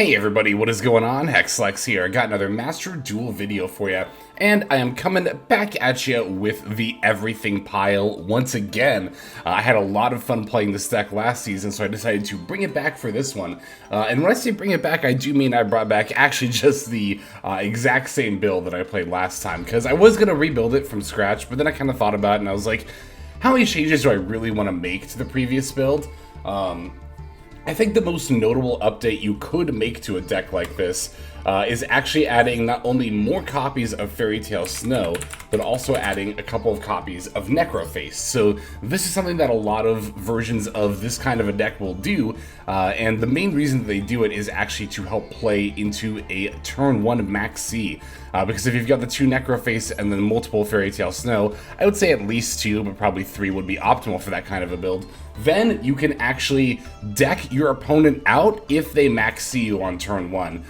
Hey everybody, what is going on? Hexlex here. I got another Master Duel video for you, and I am coming back at you with the everything pile once again. I had a lot of fun playing this deck last season, so I decided to bring it back for this one. And when I say bring it back, I do mean I brought back actually just the exact same build that I played last time, because I was going to rebuild it from scratch, but then I kind of thought about it and I was like, how many changes do I really want to make to the previous build? I think the most notable update you could make to a deck like this is actually adding not only more copies of Fairy Tale Snow, but also adding a couple of copies of Necroface. So this is something that a lot of versions of this kind of a deck will do, and the main reason that they do it is actually to help play into a turn 1 Max C. Because if you've got the 2 Necroface and then multiple Fairy Tale Snow, I would say at least 2, but probably 3 would be optimal for that kind of a build. Then you can actually deck your opponent out if they Max C you on turn 1.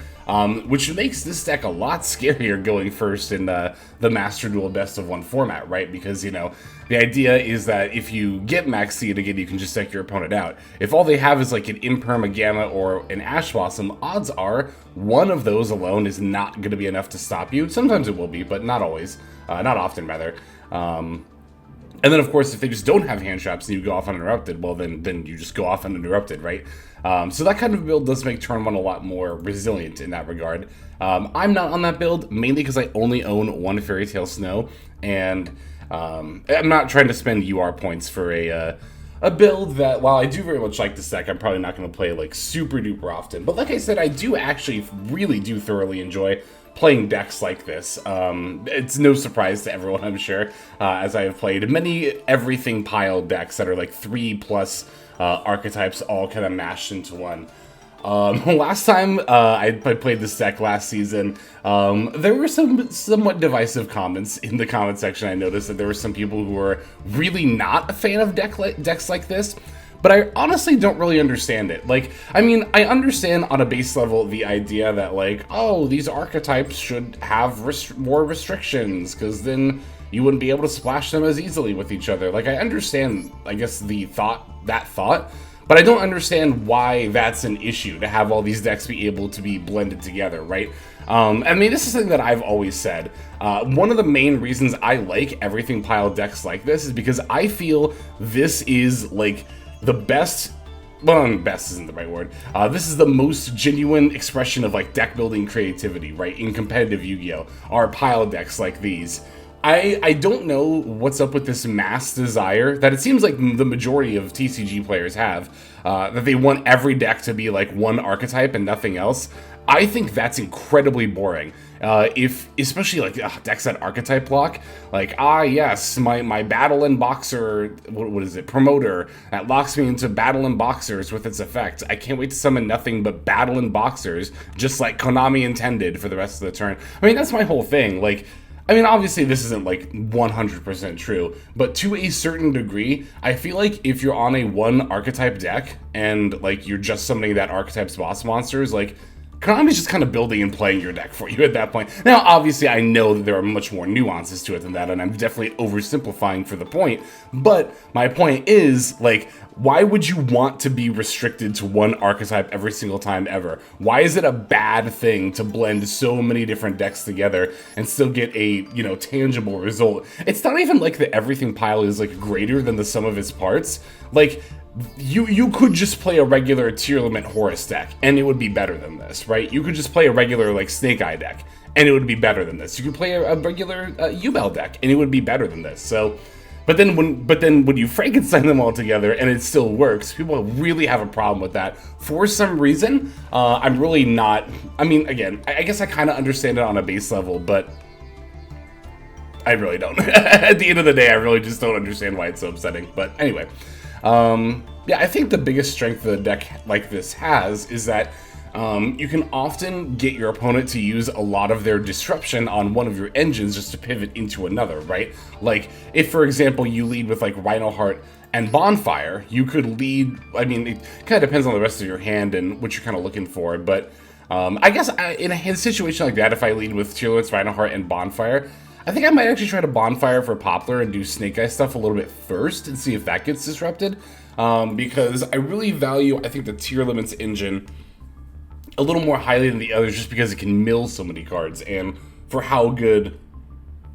Which makes this deck a lot scarier going first in the Master Duel Best of 1 format, right? Because, you know, the idea is that if you get Max C'd again, you can just deck your opponent out. If all they have is like an Imperm, a Gamma, or an Ash Blossom, odds are one of those alone is not going to be enough to stop you. Sometimes it will be, but not always. Not often, rather. And then, of course, if they just don't have hand traps and you go off uninterrupted, well, then you just go off uninterrupted, right? So that kind of build does make turn 1 a lot more resilient in that regard. I'm not on that build, mainly because I only own 1 Fairy Tale Snow, and I'm not trying to spend UR points for a build that, while I do very much like this deck, I'm probably not going to play, like, super duper often. But like I said, I do actually really do thoroughly enjoy playing decks like this. It's no surprise to everyone, I'm sure, as I have played many everything pile decks that are like 3+ archetypes all kind of mashed into one. Last time I played this deck last season, there were some somewhat divisive comments in the comment section. I noticed that there were some people who were really not a fan of decks like this. But I honestly don't really understand it. Like, I mean, I understand on a base level the idea that, like, oh, these archetypes should have more restrictions, because then you wouldn't be able to splash them as easily with each other. Like, I understand, I guess, that thought, but I don't understand why that's an issue, to have all these decks be able to be blended together, right? I mean, this is something that I've always said. One of the main reasons I like everything pile decks like this is because I feel this is, like, the best, well, best isn't the right word. This is the most genuine expression of like deck building creativity, right? In competitive Yu-Gi-Oh! Are pile decks like these. I don't know what's up with this mass desire that it seems like the majority of TCG players have, that they want every deck to be like one archetype and nothing else. I think that's incredibly boring. Especially like decks that archetype block, like, yes, my Battle and Boxer, what is it, Promoter, that locks me into Battle and Boxers with its effect. I can't wait to summon nothing but Battle and Boxers, just like Konami intended for the rest of the turn. I mean, that's my whole thing. Like, I mean, obviously this isn't like 100% true, but to a certain degree, I feel like if you're on a 1 archetype deck and like you're just summoning that archetype's boss monsters, like, Konami's just kind of building and playing your deck for you at that point. Now, obviously, I know that there are much more nuances to it than that, and I'm definitely oversimplifying for the point, but my point is, like, why would you want to be restricted to 1 archetype every single time ever? Why is it a bad thing to blend so many different decks together and still get a, you know, tangible result? It's not even like the everything pile is, like, greater than the sum of its parts. Like, you could just play a regular Tier Limit Horus deck, and it would be better than this, right? You could just play a regular, like, Snake Eye deck, and it would be better than this. You could play a regular Yubel deck, and it would be better than this. So, but then when you Frankenstein them all together, and it still works, people really have a problem with that. For some reason, I'm really not, I mean, again, I guess I kind of understand it on a base level, but I really don't. At the end of the day, I really just don't understand why it's so upsetting. But anyway, yeah, I think the biggest strength that a deck like this has is that you can often get your opponent to use a lot of their disruption on one of your engines just to pivot into another, right? Like, if, for example, you lead with, like, Rhino Heart and Bonfire, you could lead, I mean, it kind of depends on the rest of your hand and what you're kind of looking for, but I guess in a situation like that, if I lead with Tear Limits, Rhino Heart, and Bonfire, I think I might actually try to Bonfire for Poplar and do Snake Eye stuff a little bit first and see if that gets disrupted, because I really value, I think, the Tier Limits engine a little more highly than the others just because it can mill so many cards, and for how good,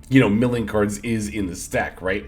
you know, milling cards is in this deck, right?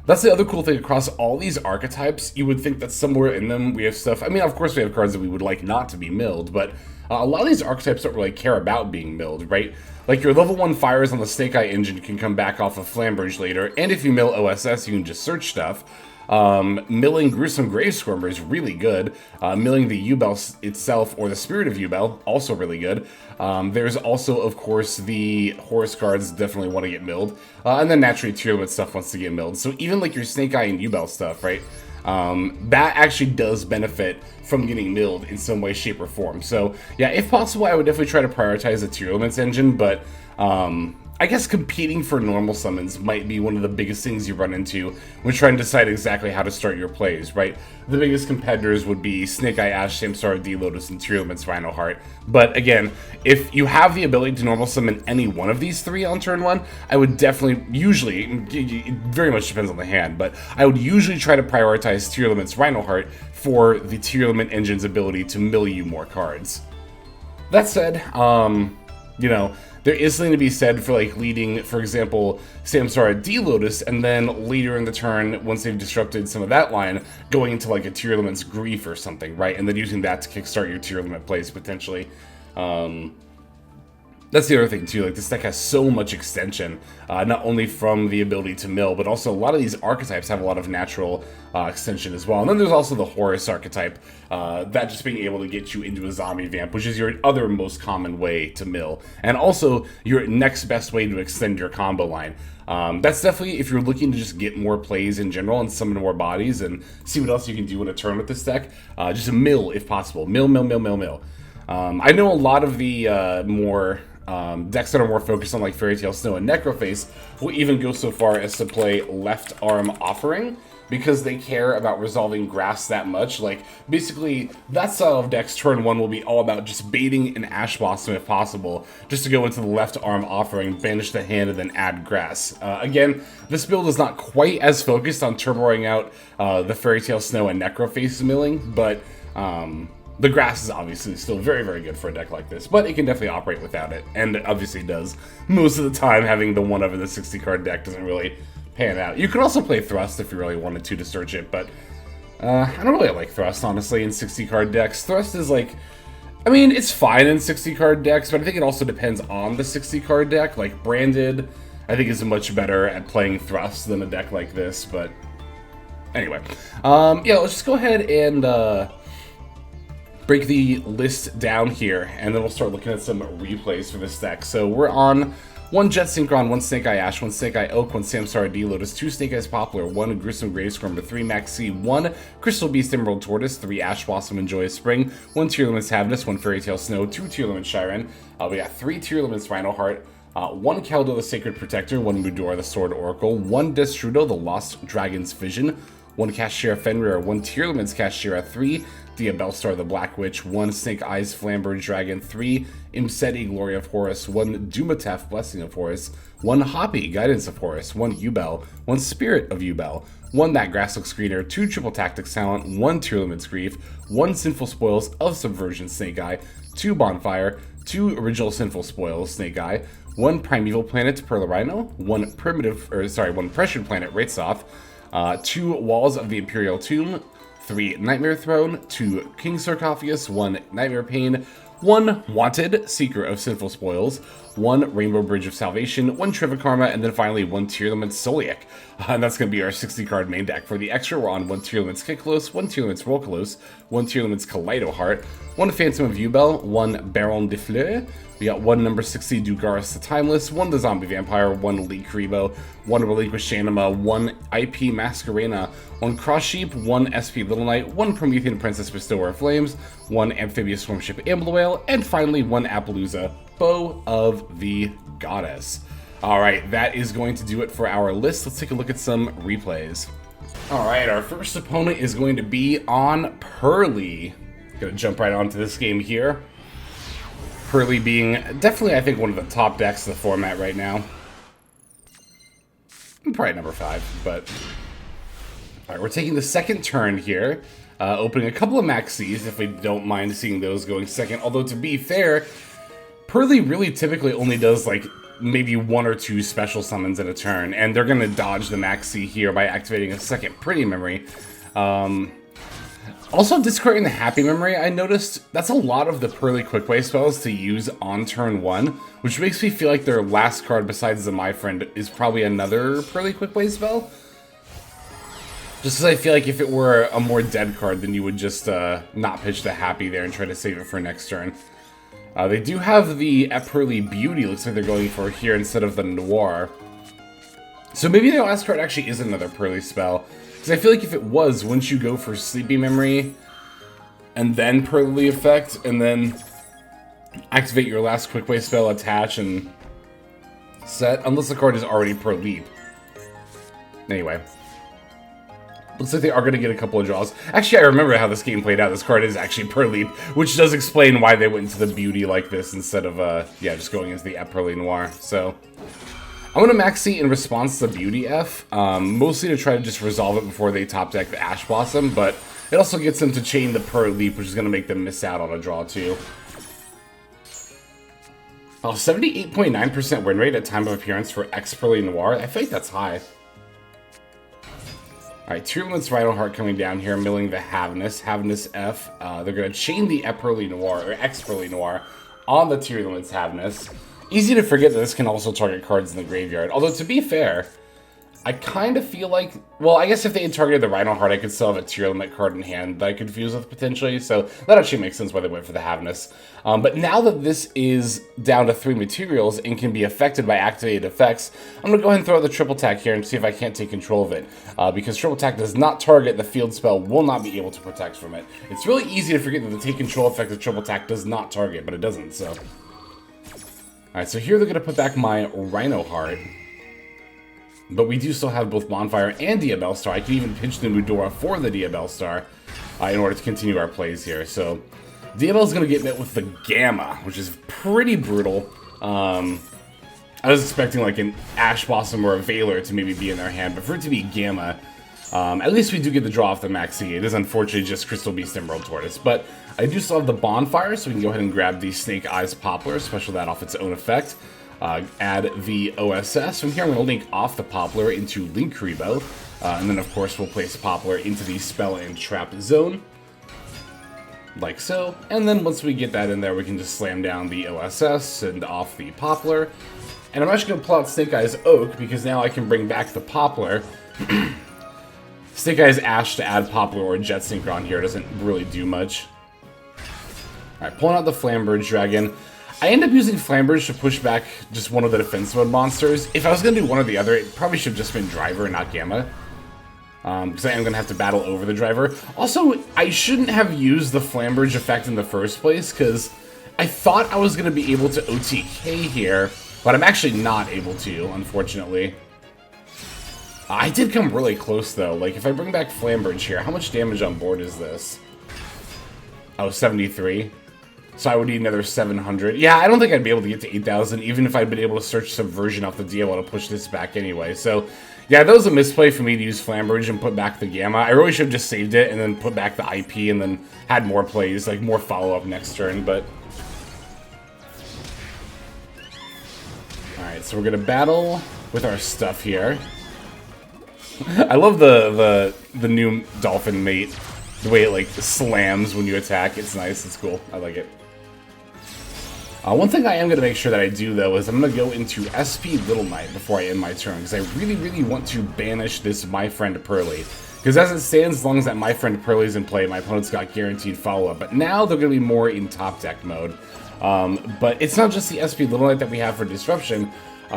That's the other cool thing across all these archetypes. You would think that somewhere in them we have stuff. I mean, of course we have cards that we would like not to be milled, but a lot of these archetypes don't really care about being milled, right? Like your level 1 fires on the Snake Eye engine can come back off of Flambridge later, and if you mill OSS, you can just search stuff. Milling Gruesome Grave Squirmer is really good. Milling the Yubel itself, or the Spirit of Yubel, also really good. There's also, of course, the Horus cards definitely want to get milled. And then naturally, tier limit stuff wants to get milled. So even like your Snake Eye and Yubel stuff, right? That actually does benefit from getting milled in some way, shape, or form. So yeah, if possible, I would definitely try to prioritize the tier limits engine, but I guess competing for normal summons might be one of the biggest things you run into when trying to decide exactly how to start your plays, right? The biggest competitors would be Snake Eye, Ash, Samsara, D-Lotus, and Tier Limits Rhino Heart. But again, if you have the ability to normal summon any one of these three on turn 1, I would definitely, usually, it very much depends on the hand, but I would usually try to prioritize Tier Limits Rhino Heart for the Tier Limit engine's ability to mill you more cards. That said, you know, there is something to be said for like leading, for example, Samsara D-Lotus, and then later in the turn, once they've disrupted some of that line, going into like a Tier Limit's Grief or something, right? And then using that to kickstart your Tier Limit plays potentially. That's the other thing too, like this deck has so much extension, not only from the ability to mill, but also a lot of these archetypes have a lot of natural extension as well. And then there's also the Horus archetype, that just being able to get you into a zombie vamp, which is your other most common way to mill, and also your next best way to extend your combo line. That's definitely, if you're looking to just get more plays in general and summon more bodies and see what else you can do in a turn with this deck, just a mill if possible. Mill. I know a lot of the more decks that are more focused on like Fairy Tale Snow and Necroface will even go so far as to play Left Arm Offering, because they care about resolving grass that much. Like, basically, that style of decks turn 1 will be all about just baiting an Ash Blossom if possible, just to go into the Left Arm Offering, banish the hand, and then add grass. Again, this build is not quite as focused on turboing out the Fairy Tale Snow and Necroface milling, but the grass is obviously still very, very good for a deck like this, but it can definitely operate without it, and it obviously does. Most of the time, having the 1 over the 60 card deck doesn't really pan out. You could also play Thrust if you really wanted to search it, but I don't really like Thrust, honestly, in 60 card decks. Thrust is like, I mean, it's fine in 60 card decks, but I think it also depends on the 60 card deck. Like, Branded, I think is much better at playing Thrust than a deck like this, but anyway. Yeah, let's just go ahead and break the list down here, and then we'll start looking at some replays for this deck. So we're on 1 Jet Synchron, 1 Snake Eye Ash, 1 Snake Eye Oak, 1 Samsara D-Lotus, 2 Snake Eyes Poplar, 1 Gruesome Grave Squirmer, 3 Maxi, 1 Crystal Beast Emerald Tortoise, 3 Ash Blossom and Joyous Spring, 1 Tier Limits Havnus, 1 Fairy Tale Snow, 2 Tier Limits Shiren. We got 3 Tier Limits Rhino Heart, 1 Kaldo the Sacred Protector, 1 Mudora the Sword Oracle, 1 Destrudo the Lost Dragon's Vision, 1 Kashira Fenrir, 1 Tier Limits Kashira, 3 Diabellstar the Black Witch, 1 Snake Eyes Flambird Dragon, 3 Imseti Glory of Horus, 1 Dumatef Blessing of Horus, 1 Hoppy Guidance of Horus, 1 Yubel, 1 Spirit of Yubel, 1 That Grass Looks Greener, 2 Triple Tactics Talent, 1 Tier Limits Grief, 1 Sinful Spoils of Subversion Snake Eye, 2 Bonfire, 2 Original Sinful Spoils Snake Eye, 1 Primeval Planet Purrely Rhino, 1 1 Pressured Planet Raitsoth, 2 Walls of the Imperial Tomb, 3 Nightmare Throne, 2 King Sarcophagus, 1 Nightmare Pain, 1 Wanted, Seeker of Sinful Spoils, 1 Rainbow Bridge of Salvation, 1 Trivikarma, and then finally 1 Tier Limits Soliac. And that's going to be our 60 card main deck. For the extra, we're on 1 Tier Limits Kiklos, 1 Tier Limits Rolkalos, 1 Tier Limits Kaleido Heart, 1 Phantom of Yubel, 1 Baron de Fleur. We got 1 number 60 Dugaris the Timeless, 1 the Zombie Vampire, 1 Lee Karibo, 1 Relinquished Anima, 1 IP Masquerena, 1 Cross Sheep, 1 SP Little Knight, 1 Promethean Princess Bestower of Flames, 1 Amphibious Swarmship Amblewhale, and finally 1 Appaloosa, Bow of the Goddess. Alright, that is going to do it for our list. Let's take a look at some replays. Alright, our first opponent is going to be on Purrely. Gonna jump right onto this game here. Purrely being definitely, I think, one of the top decks of the format right now. Probably number 5, but... Alright, we're taking the second turn here. opening a couple of Max Cs, if we don't mind seeing those going second. Although, to be fair, Purrely really typically only does, like, maybe 1 or 2 special summons in a turn, and they're going to dodge the Max C here by activating a second Pretty Memory. Also, discarding the Happy Memory, I noticed that's a lot of the Purrely Quick Play spells to use on turn 1, which makes me feel like their last card besides the My Friend is probably another Purrely Quick Play spell. Just because I feel like if it were a more dead card, then you would just not pitch the Happy there and try to save it for next turn. They do have the Purrely Beauty, looks like they're going for here instead of the Noir. So maybe their last card actually is another Purrely spell. Because I feel like if it was, wouldn't you go for Sleepy Memory, and then Purrely Effect, and then activate your last Quick Play spell, attach, and set? Unless the card is already Purrely. Anyway. Looks like they are going to get a couple of draws. Actually, I remember how this game played out. This card is actually Purrely, which does explain why they went into the Beauty like this instead of, yeah, just going into the Purrely Noir. So, I'm going to Max C in response to Beauty F, mostly to try to just resolve it before they top deck the Ash Blossom, but it also gets them to chain the Purrely, which is going to make them miss out on a draw too. Oh, 78.9% win rate at time of appearance for X Purrely Noir. I feel like that's high. Alright, Tearlament's Rhino Heart coming down here, milling the Havness. Havness F. They're going to chain the Purrely Noir, or X Purrely Noir, on the Tearlament's Havness. Easy to forget that this can also target cards in the graveyard. Although, to be fair, I kind of feel like... Well, I guess if they had targeted the Rhino Heart, I could still have a Tearlament card in hand that I could fuse with, potentially. So, that actually makes sense why they went for the Havness. But now that this is down to 3 materials and can be affected by activated effects, I'm going to go ahead and throw out the Triple Tack here and see if I can't take control of it. Because Triple Tack does not target, the field spell will not be able to protect from it. It's really easy to forget that the Take Control effect of Triple Tack does not target, but it doesn't, so... Alright, so here they're going to put back my Rhino Heart. But we do still have both Bonfire and Diabell Star. I can even pinch the Mudora for the Diabell Star in order to continue our plays here. So, Diabell's going to get met with the Gamma, which is pretty brutal. I was expecting like an Ash Blossom or a Veiler to maybe be in their hand, but for it to be Gamma, at least we do get the draw off the Maxi. It is unfortunately just Crystal Beast Emerald Tortoise, but I do still have the Bonfire, so we can go ahead and grab the Snake Eyes Poplar, special that off its own effect. Add the OSS. From here, I'm going to link off the Poplar into Linkuriboh, and then of course we'll place Poplar into the Spell and Trap zone, like so. And then once we get that in there, we can just slam down the OSS and off the Poplar. And I'm actually going to pull out Snake Eyes Oak, because now I can bring back the Poplar. Snake Eyes Ash to add Poplar or Jet Synchron here doesn't really do much. Alright, pulling out the Flamberge Dragon. I end up using Flamberge to push back just one of the defense mode monsters. If I was going to do one or the other, it probably should have just been Driver and not Gamma. Because I am going to have to battle over the Driver. Also, I shouldn't have used the Flamberge effect in the first place, because I thought I was going to be able to OTK here, but I'm actually not able to, unfortunately. I did come really close, though. Like, if I bring back Flamberge here, how much damage on board is this? Oh, 73. So I would need another 700. Yeah, I don't think I'd be able to get to 8,000, even if I'd been able to search Subversion off the DLL to push this back anyway. So, yeah, that was a misplay for me to use Flamberge and put back the Gamma. I really should have just saved it and then put back the IP and then had more plays, like more follow-up next turn, but... Alright, so we're going to battle with our stuff here. I love the new Dolphin Mate. The way it, like, slams when you attack. It's nice. It's cool. I like it. One thing I am going to make sure that I do, though, is I'm going to go into SP Little Knight before I end my turn, because I really, really want to banish this My Friend Purrely. Because as it stands, as long as that My Friend Purrely is in play, my opponent's got guaranteed follow-up. But now they're going to be more in top deck mode. But it's not just the SP Little Knight that we have for Disruption.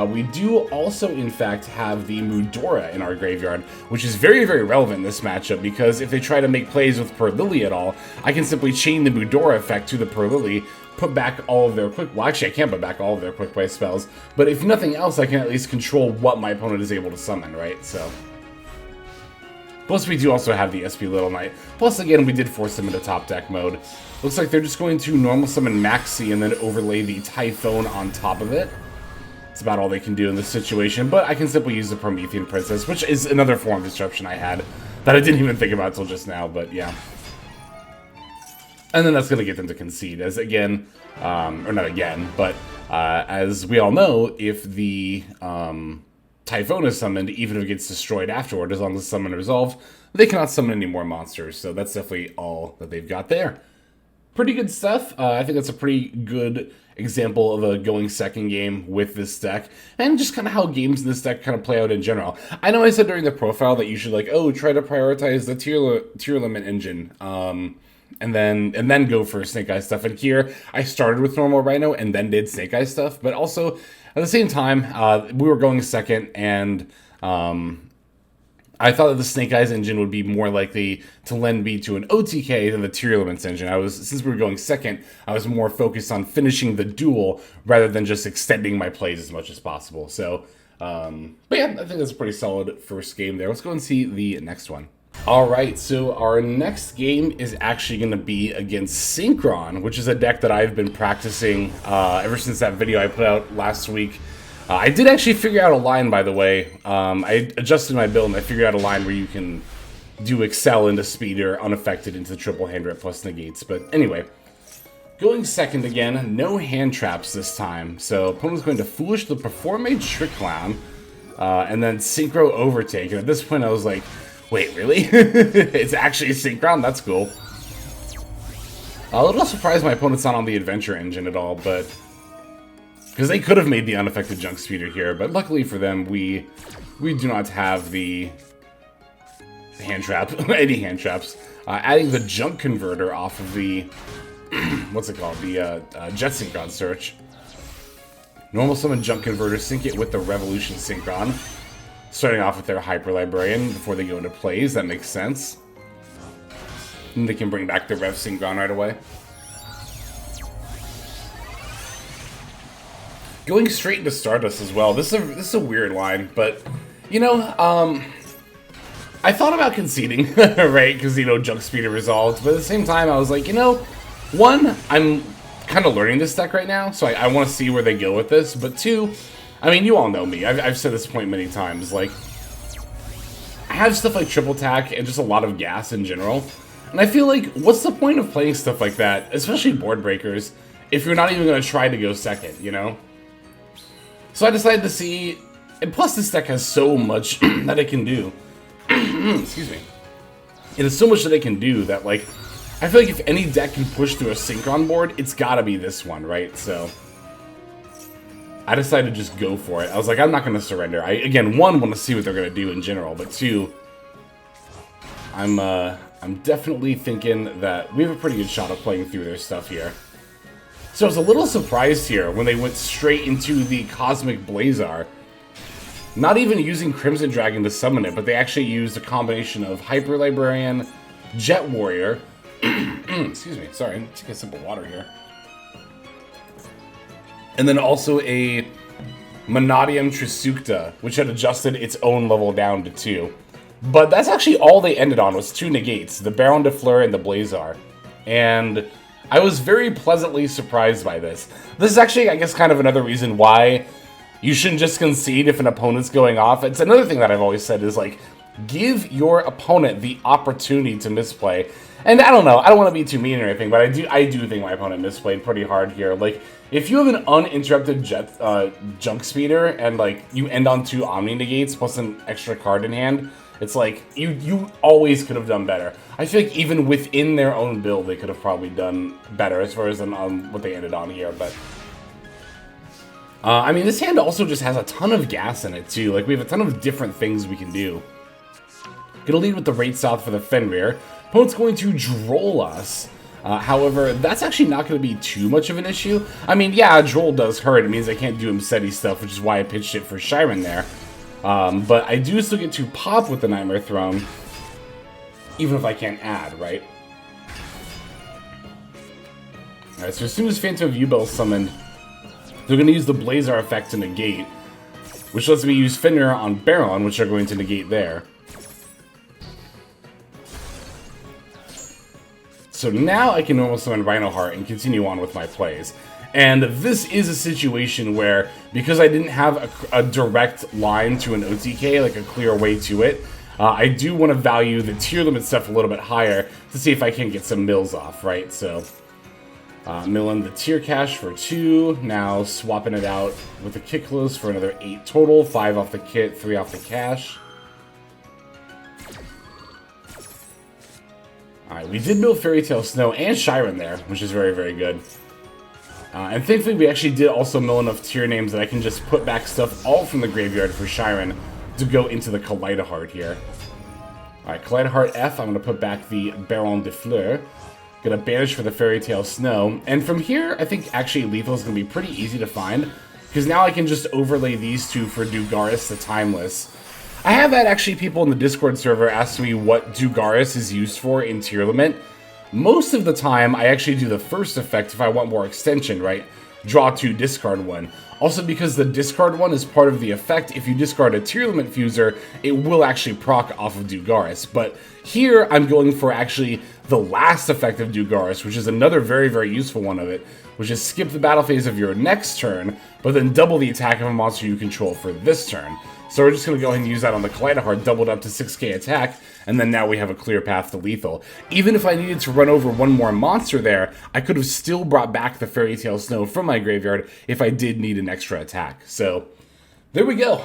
We do also, in fact, have the Mudora in our graveyard, which is very, very relevant in this matchup, because if they try to make plays with Purrely at all, I can simply chain the Mudora effect to the Purrely, put back all of their well, actually, I can't put back all of their quick play spells, but if nothing else, I can at least control what my opponent is able to summon, right? So... Plus, we do also have the SP Little Knight. Plus, again, we did force them into top deck mode. Looks like they're just going to normal summon Maxi and then overlay the Typhone on top of it. It's about all they can do in this situation, but I can simply use the Promethean Princess, which is another form of disruption I had that I didn't even think about until just now, but yeah. And then that's going to get them to concede, as again, or not again, but as we all know, if the Typhon is summoned, even if it gets destroyed afterward, as long as the summon is resolved, they cannot summon any more monsters. So that's definitely all that they've got there. Pretty good stuff. I think that's a pretty good example of a going second game with this deck, and just kind of how games in this deck kind of play out in general. I know I said during the profile that you should like, oh, try to prioritize the tier limit engine, and then go for Snake Eye stuff. And here I started with normal Rhino and then did Snake Eye stuff, but also at the same time we were going second, and I thought that the Snake Eyes engine would be more likely to lend me to an OTK than the Tier Elements engine. Since we were going second, I was more focused on finishing the duel rather than just extending my plays as much as possible. So, but yeah, I think that's a pretty solid first game there. Let's go and see the next one. All right, so our next game is actually going to be against Synchron, which is a deck that I've been practicing ever since that video I put out last week. I did actually figure out a line, by the way. I adjusted my build and I figured out a line where you can do Excel into Speeder unaffected into the triple hand rep plus negates. But anyway, going second again, no hand traps this time. So opponent's going to Foolish the Performade Trick Clown, and then Synchro Overtake. And at this point I was like, wait, really? It's actually Synchron? That's cool. A little surprised my opponent's not on the Adventure engine at all, but because they could have made the unaffected Junk Speeder here, but luckily for them, we do not have the hand trap, any hand traps. Adding the Junk Converter off of the, what's it called, the Jet Synchron Search. Normal summon Junk Converter, sync it with the Revolution Synchron. Starting off with their Hyper Librarian before they go into plays, that makes sense. And they can bring back the Rev Synchron right away. Going straight into Stardust as well. This is a weird line, but you know, I thought about conceding, right? Because you know, Junk Speeder resolved, but at the same time, I was like, you know, one, I'm kind of learning this deck right now, so I want to see where they go with this. But two, I mean, you all know me. I've said this point many times. Like, I have stuff like Triple Tack and just a lot of gas in general, and I feel like, what's the point of playing stuff like that, especially board breakers, if you're not even going to try to go second, you know? So I decided to see, and plus this deck has so much that it can do. Excuse me. It has so much that it can do that, like, I feel like if any deck can push through a Synchron board, it's gotta be this one, right? So I decided to just go for it. I was like, I'm not gonna surrender. I, again, one, want to see what they're gonna do in general, but two, I'm definitely thinking that we have a pretty good shot of playing through their stuff here. So I was a little surprised here when they went straight into the Cosmic Blazar. Not even using Crimson Dragon to summon it, but they actually used a combination of Hyper Librarian, Jet Warrior, excuse me, sorry, take a sip of water here. And then also a Monadium Trisukta, which had adjusted its own level down to 2. But that's actually all they ended on, was 2 negates, the Baron de Fleur and the Blazar. And I was very pleasantly surprised by this. This is actually, I guess, kind of another reason why you shouldn't just concede if an opponent's going off. It's another thing that I've always said is, like, give your opponent the opportunity to misplay. And I don't know, I don't want to be too mean or anything, but I do think my opponent misplayed pretty hard here. Like, if you have an uninterrupted Junk Speeder and, like, you end on 2 Omni Negates plus an extra card in hand, it's like, you always could have done better. I feel like even within their own build, they could have probably done better as far as what they ended on here, but I mean, this hand also just has a ton of gas in it, too. Like, we have a ton of different things we can do. Gonna lead with the Rate South for the Fenrir. Opponent's going to Droll us. However, that's actually not going to be too much of an issue. I mean, yeah, Droll does hurt. It means I can't do Msetti stuff, which is why I pitched it for Shiren there. But I do still get to pop with the Nightmare Throne, even if I can't add, right? Alright, so as soon as Phantom of Yubel is summoned, they're going to use the Blazar effect to negate, which lets me use Fenrir on Baron, which are going to negate there. So now I can normal summon Rhino Heart and continue on with my plays. And this is a situation where, because I didn't have a direct line to an OTK, like a clear way to it, I do want to value the tier limit stuff a little bit higher to see if I can get some mills off, right? So, milling the tier cash for 2, now swapping it out with the kit close for another 8 total, 5 off the kit, 3 off the cash. Alright, we did mill Fairy Tale Snow and Chiron there, which is very, very good. And thankfully we actually did also mill enough tier names that I can just put back stuff all from the graveyard for Chiron to go into the Kaleidoheart here. Alright, Kaleidoheart F, I'm going to put back the Baron de Fleur. Gonna banish for the Fairy Tale Snow. And from here, I think actually lethal is going to be pretty easy to find, because now I can just overlay these two for Dugaris the Timeless. I have had actually people in the Discord server ask me what Dugaris is used for in tier limit. Most of the time, I actually do the first effect if I want more extension, right? Draw 2, discard 1. Also because the discard 1 is part of the effect, if you discard a tier limit fuser, it will actually proc off of Dugaris. But here, I'm going for actually the last effect of Dugaris, which is another very, very useful one of it, which is skip the battle phase of your next turn, but then double the attack of a monster you control for this turn. So we're just going to go ahead and use that on the Kaleidoheart, doubled up to 6k attack, and then now we have a clear path to lethal. Even if I needed to run over one more monster there, I could have still brought back the Fairy Tale Snow from my graveyard if I did need an extra attack. So there we go.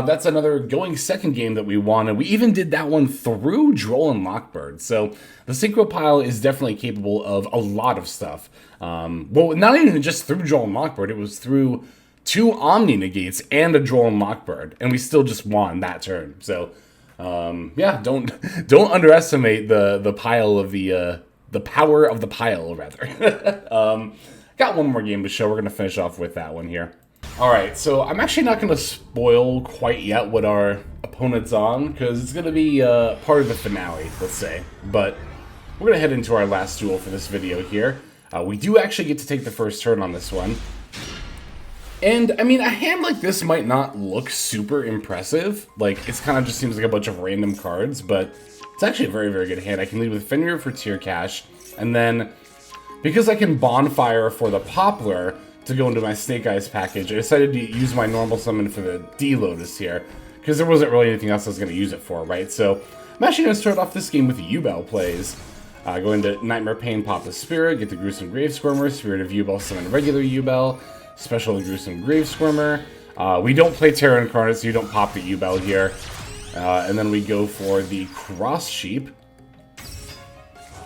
That's another going second game that we won, and we even did that one through Droll and Lockbird. So the Synchro pile is definitely capable of a lot of stuff. Well, not even just through Droll and Lockbird, it was through 2 Omni Negates and a Droll and Lockbird, and we still just won that turn. So, yeah, don't underestimate the pile of the power of the pile, rather. Got one more game to show. We're gonna finish off with that one here. All right, so I'm actually not gonna spoil quite yet what our opponent's on, because it's gonna be part of the finale, let's say. But we're gonna head into our last duel for this video here. We do actually get to take the first turn on this one. And, I mean, a hand like this might not look super impressive. Like, it kind of just seems like a bunch of random cards, but it's actually a very, very good hand. I can lead with Fenrir for tier cash, and then, because I can Bonfire for the Poplar to go into my Snake Eyes package, I decided to use my normal summon for the D-Lotus here, because there wasn't really anything else I was going to use it for, right? So, I'm actually going to start off this game with Yubel plays. Go into Nightmare Pain, pop the Spirit, get the Gruesome Grave Squirmer, Spirit of Yubel, summon regular Yubel, Special the Gruesome Grave Squirmer. We don't play Terra Incarnate, so you don't pop the Yubel here. And then we go for the Cross Sheep.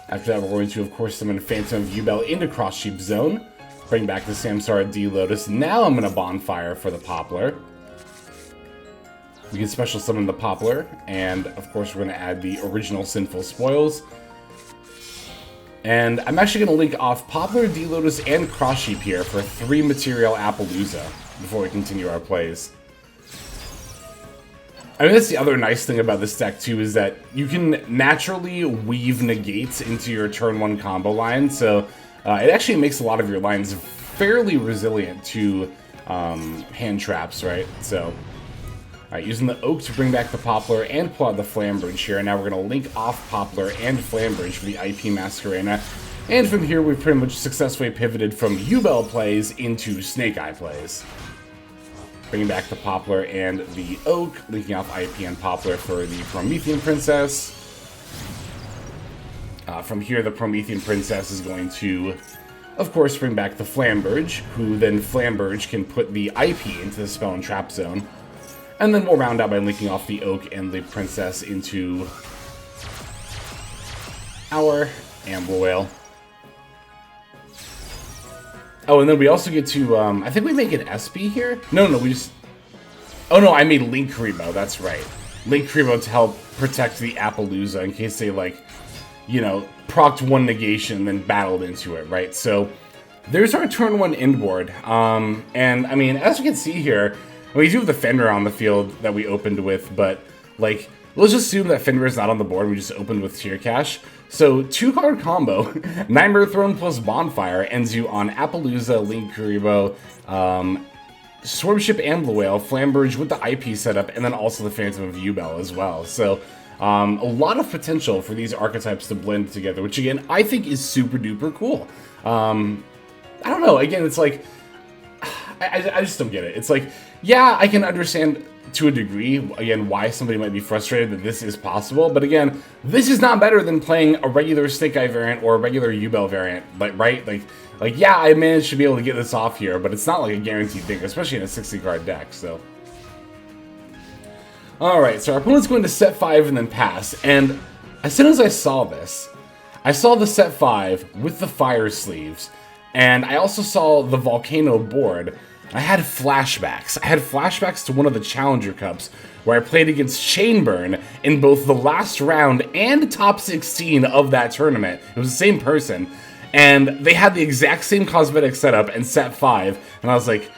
After that, we're going to, of course, summon Phantom of Yubel into Cross Sheep Zone. Bring back the Samsara D-Lotus. Now I'm going to Bonfire for the Poplar. We can special summon the Poplar. And, of course, we're going to add the original Sinful Spoils. And I'm actually going to link off Poplar, D-Lotus, and Cross Sheep here for 3 Material Appaloosa before we continue our plays. I mean, that's the other nice thing about this deck, too, is that you can naturally weave negates into your turn 1 combo line, so it actually makes a lot of your lines fairly resilient to hand traps, right? So, alright, using the Oak to bring back the Poplar and pull out the Flambridge here. Now we're going to link off Poplar and Flambridge for the IP Masquerena. And from here, we've pretty much successfully pivoted from Yubel plays into Snake Eye plays. Bringing back the Poplar and the Oak, linking off IP and Poplar for the Promethean Princess. From here, the Promethean Princess is going to, of course, bring back the Flambridge, who then Flambridge can put the IP into the Spell and Trap Zone. And then we'll round out by linking off the Oak and the Princess into our Amber Whale. Oh, and then we also get to, I think we make an SP here? No, we just... Oh no, I made Link Karibo, that's right. Link Karibo to help protect the Appaloosa in case they, like, you know, procced 1 negation and then battled into it, right? So, there's our turn 1 end board. And, I mean, as you can see here, we do have the Fenrir on the field that we opened with, but, like, let's just assume that Fenrir is not on the board. We just opened with tier cash. So, 2-card combo, Nightmare Throne plus Bonfire ends you on Appaloosa, Link Karibo, Swarmship and Blue Whale, Flambridge with the IP setup, and then also the Phantom of Yubel as well. So, a lot of potential for these archetypes to blend together, which, again, I think is super duper cool. I don't know, again, it's like, I just don't get it. It's like, yeah, I can understand to a degree, again, why somebody might be frustrated that this is possible. But again, this is not better than playing a regular Snake Eye variant or a regular U-Bell variant, but right? Like, yeah, I managed to be able to get this off here, but it's not like a guaranteed thing, especially in a 60-card deck, so. Alright, so our opponent's going to set 5 and then pass, and as soon as I saw this, I saw the set 5 with the fire sleeves, and I also saw the volcano board. I had flashbacks. I had flashbacks to one of the Challenger Cups where I played against Chainburn in both the last round and top 16 of that tournament. It was the same person, and they had the exact same cosmetic setup and set 5, and I was like,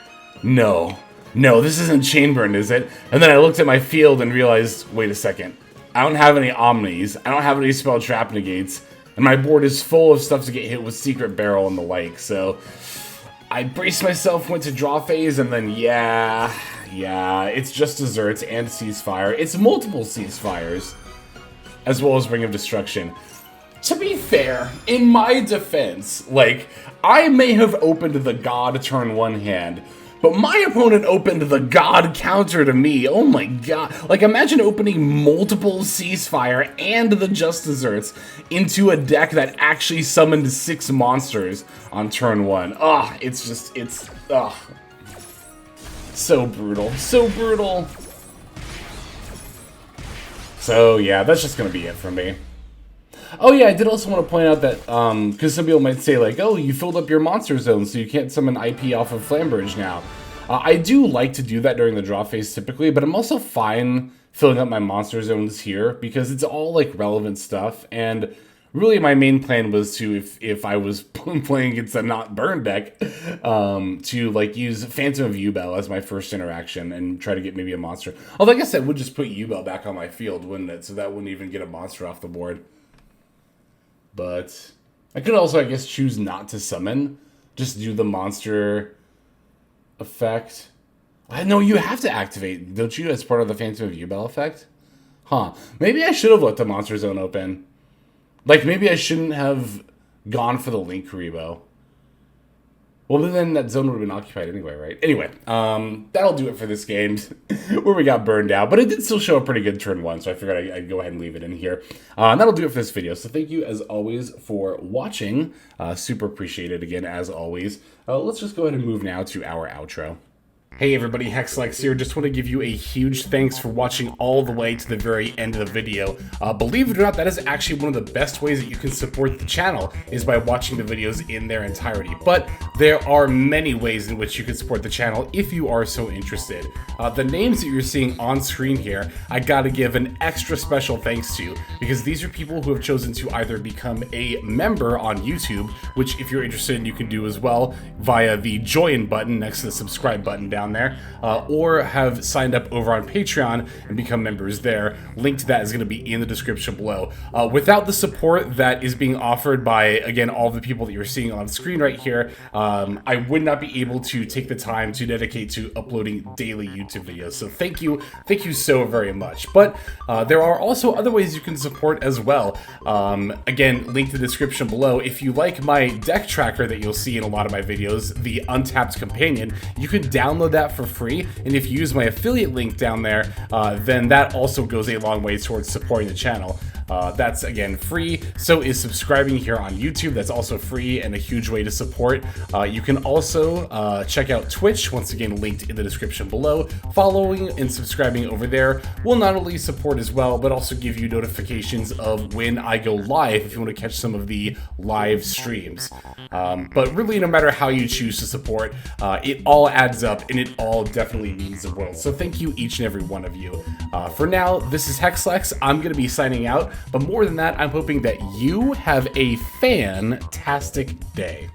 no, this isn't Chainburn, is it? And then I looked at my field and realized, wait a second, I don't have any Omnis, I don't have any Spell Trap Negates, and my board is full of stuff to get hit with Secret Barrel and the like, so I braced myself, went to draw phase, and then yeah, it's just Desserts and Ceasefire. It's multiple Ceasefires, as well as Ring of Destruction. To be fair, in my defense, like, I may have opened the God turn 1 hand, but my opponent opened the God counter to me. Oh my god. Like, imagine opening multiple Ceasefire and the Just Desserts into a deck that actually summoned 6 monsters on turn 1. Ugh, it's ugh. So brutal. So brutal. So, yeah, that's just gonna be it for me. Oh yeah, I did also want to point out that, because some people might say like, oh, you filled up your monster zone so you can't summon IP off of Flambridge now. I do like to do that during the draw phase typically, but I'm also fine filling up my monster zones here because it's all like relevant stuff, and really my main plan was to, if I was playing against a not burn deck, to like use Phantom of U-Bell as my first interaction and try to get maybe a monster. Although I guess I would just put U-Bell back on my field, wouldn't it? So that wouldn't even get a monster off the board. But I could also, I guess, choose not to summon. Just do the monster effect. I know you have to activate, don't you, as part of the Phantom of U-Bell effect? Huh. Maybe I should have let the monster zone open. Like, maybe I shouldn't have gone for the Link Rebo. Well, then that zone would have been occupied anyway, right? Anyway, that'll do it for this game where we got burned out. But it did still show a pretty good turn 1, so I figured I'd go ahead and leave it in here. And that'll do it for this video. So thank you, as always, for watching. Super appreciate it again, as always. Let's just go ahead and move now to our outro. Hey everybody, Hexlex here. Just want to give you a huge thanks for watching all the way to the very end of the video. Believe it or not, that is actually one of the best ways that you can support the channel, is by watching the videos in their entirety. But there are many ways in which you can support the channel if you are so interested. The names that you're seeing on screen here, I gotta give an extra special thanks to, because these are people who have chosen to either become a member on YouTube, which if you're interested you can do as well via the join button next to the subscribe button down there, or have signed up over on Patreon and become members there. Link to that is going to be in the description below. Without the support that is being offered by, again, all the people that you're seeing on screen right here, I would not be able to take the time to dedicate to uploading daily YouTube videos. So thank you so very much. But there are also other ways you can support as well. Again, link to the description below. If you like my deck tracker that you'll see in a lot of my videos, the Untapped Companion, you can download that for free, and if you use my affiliate link down there, then that also goes a long way towards supporting the channel. That's, again, free. So is subscribing here on YouTube. That's also free and a huge way to support. You can also check out Twitch, once again linked in the description below. Following and subscribing over there will not only support as well, but also give you notifications of when I go live if you want to catch some of the live streams. But really, no matter how you choose to support, it all adds up, and it all definitely means the world. So thank you, each and every one of you. For now, this is Hexlex. I'm going to be signing out. But more than that, I'm hoping that you have a fantastic day.